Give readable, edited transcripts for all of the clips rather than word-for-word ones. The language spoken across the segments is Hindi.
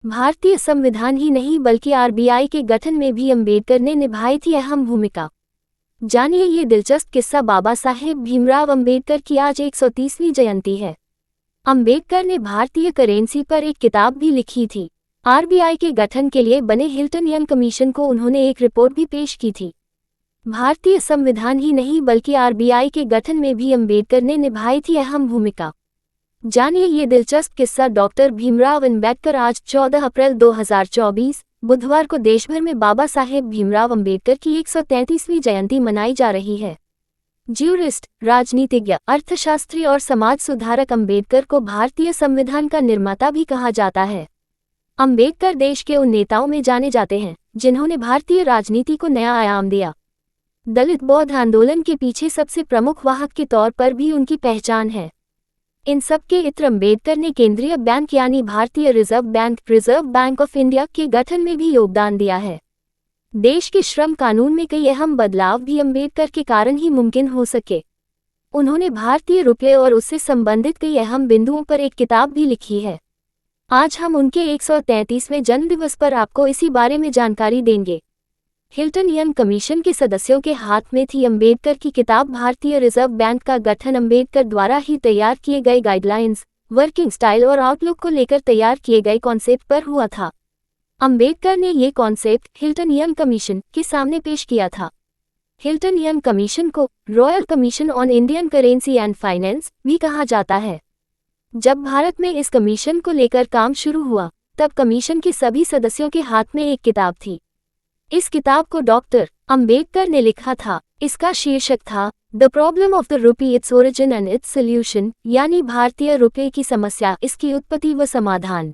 भारतीय संविधान ही नहीं बल्कि आरबीआई के गठन में भी अंबेडकर ने निभाई थी अहम भूमिका। जानिए ये दिलचस्प किस्सा। बाबा साहेब भीमराव अंबेडकर की आज 130वीं जयंती है। अंबेडकर ने भारतीय करेंसी पर एक किताब भी लिखी थी। आरबीआई के गठन के लिए बने हिल्टन यंग कमीशन को उन्होंने एक रिपोर्ट भी पेश की थी। भारतीय संविधान ही नहीं बल्कि आरबीआई के गठन में भी अंबेडकर ने निभाई थी अहम भूमिका। जानिए ये दिलचस्प किस्सा। डॉक्टर भीमराव अंबेडकर। आज 14 अप्रैल 2024 बुधवार को देशभर में बाबा साहेब भीमराव अंबेडकर की 133वीं जयंती मनाई जा रही है। ज्यूरिस्ट, राजनीतिज्ञ, अर्थशास्त्री और समाज सुधारक अंबेडकर को भारतीय संविधान का निर्माता भी कहा जाता है। अंबेडकर देश के उन नेताओं में जाने जाते हैं जिन्होंने भारतीय राजनीति को नया आयाम दिया। दलित बौद्ध आंदोलन के पीछे सबसे प्रमुख वाहक के तौर पर भी उनकी पहचान है। इन सबके इत्र अंबेडकर ने केंद्रीय बैंक यानी भारतीय रिजर्व बैंक ऑफ इंडिया के गठन में भी योगदान दिया है। देश के श्रम कानून में कई अहम बदलाव भी अंबेडकर के कारण ही मुमकिन हो सके। उन्होंने भारतीय रुपये और उससे संबंधित कई अहम बिंदुओं पर एक किताब भी लिखी है। आज हम उनके 133वें जन्मदिवस पर आपको इसी बारे में जानकारी देंगे। हिल्टन यंग कमीशन के सदस्यों के हाथ में थी अंबेडकर की किताब भारतीय रिजर्व बैंक का गठन। अंबेडकर द्वारा ही तैयार किए गए गाइडलाइंस, वर्किंग स्टाइल और आउटलुक को लेकर तैयार किए गए कॉन्सेप्ट पर हुआ था। अंबेडकर ने ये कॉन्सेप्ट हिल्टन यंग कमीशन के सामने पेश किया था। हिल्टन यंग कमीशन को royal commission on Indian currency and finance भी कहा जाता है। जब भारत में इस कमीशन को लेकर काम शुरू हुआ तब कमीशन के सभी सदस्यों के हाथ में एक किताब थी। इस किताब को डॉक्टर अंबेडकर ने लिखा था। इसका शीर्षक था the problem of the rupee, its origin and its solution, यानी भारतीय रुपये की समस्या, इसकी उत्पत्ति व समाधान।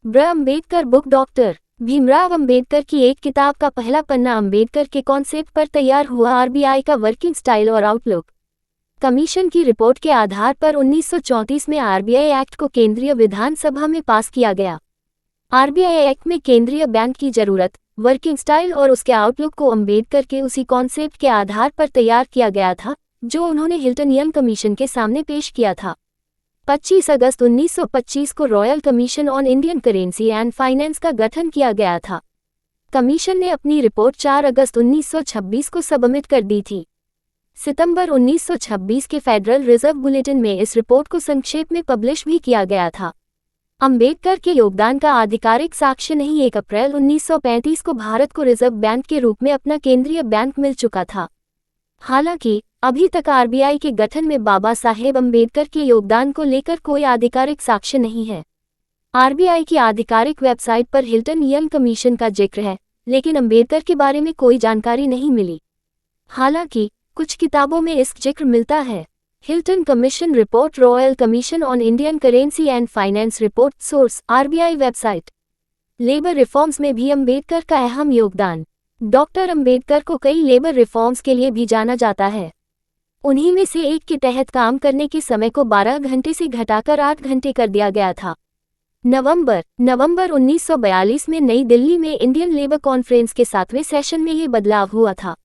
अंबेडकर बुक। डॉक्टर भीमराव अंबेडकर की एक किताब का पहला पन्ना अंबेडकर के कॉन्सेप्ट पर तैयार हुआ। आरबीआई का वर्किंग स्टाइल और आउटलुक। कमीशन की रिपोर्ट के आधार पर 1934 में आरबीआई एक्ट को केंद्रीय विधानसभा में पास किया गया। आरबीआई एक्ट में केंद्रीय बैंक की जरूरत, वर्किंग स्टाइल और उसके आउटलुक को अंबेडकर के उसी कॉन्सेप्ट के आधार पर तैयार किया गया था जो उन्होंने हिल्टन यंग कमीशन के सामने पेश किया था। 25 अगस्त 1925 को royal commission on Indian currency and finance का गठन किया गया था। कमीशन ने अपनी रिपोर्ट 4 अगस्त 1926 को सबमिट कर दी थी। सितंबर 1926 के फेडरल रिजर्व बुलेटिन में इस रिपोर्ट को संक्षेप में पब्लिश भी किया गया था। अंबेडकर के योगदान का आधिकारिक साक्ष्य नहीं। 1 अप्रैल 1935 को भारत को रिजर्व बैंक के रूप में अपना केंद्रीय बैंक मिल चुका था। हालांकि अभी तक आरबीआई के गठन में बाबा साहेब अंबेडकर के योगदान को लेकर कोई आधिकारिक साक्ष्य नहीं है। आरबीआई की आधिकारिक वेबसाइट पर हिल्टन यंग कमीशन का जिक्र है, लेकिन अंबेडकर के बारे में कोई जानकारी नहीं मिली। हालांकि कुछ किताबों में इसका जिक्र मिलता है। Hilton commission report, royal commission on Indian currency and finance report, source RBI website. Labour reforms में भी अंबेडकर का अहम योगदान। डॉक्टर अंबेडकर को कई लेबर रिफॉर्म्स के लिए भी जाना जाता है। उन्हीं में से एक के तहत काम करने के समय को 12 घंटे से घटाकर 8 घंटे कर दिया गया था। नवंबर 1942 में नई दिल्ली में इंडियन लेबर कॉन्फ्रेंस के 7वें सेशन में ये बदलाव हुआ था।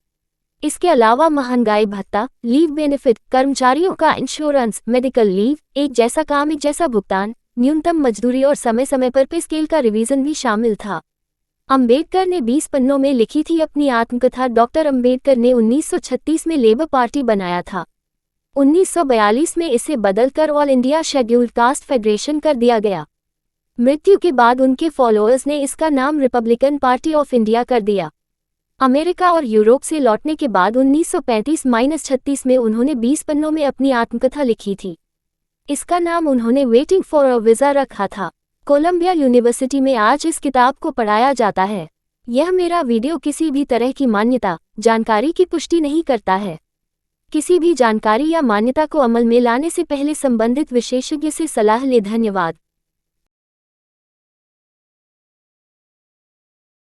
इसके अलावा महंगाई भत्ता, लीव बेनिफिट, कर्मचारियों का इंश्योरेंस, मेडिकल लीव, एक जैसा काम एक जैसा भुगतान, न्यूनतम मजदूरी और समय समय पर पे स्केल का रिवीजन भी शामिल था। अंबेडकर ने 20 पन्नों में लिखी थी अपनी आत्मकथा। डॉक्टर अंबेडकर ने 1936 में लेबर पार्टी बनाया था। 1942 में इसे बदलकर all India scheduled caste federation कर दिया गया। मृत्यु के बाद उनके फॉलोअर्स ने इसका नाम रिपब्लिकन पार्टी ऑफ इंडिया कर दिया। अमेरिका और यूरोप से लौटने के बाद 1935-36 में उन्होंने 20 पन्नों में अपनी आत्मकथा लिखी थी। इसका नाम उन्होंने वेटिंग फॉर अ वीजा रखा था। कोलंबिया यूनिवर्सिटी में आज इस किताब को पढ़ाया जाता है। यह मेरा वीडियो किसी भी तरह की मान्यता, जानकारी की पुष्टि नहीं करता है। किसी भी जानकारी या मान्यता को अमल में लाने से पहले संबंधित विशेषज्ञ से सलाह लें। धन्यवाद।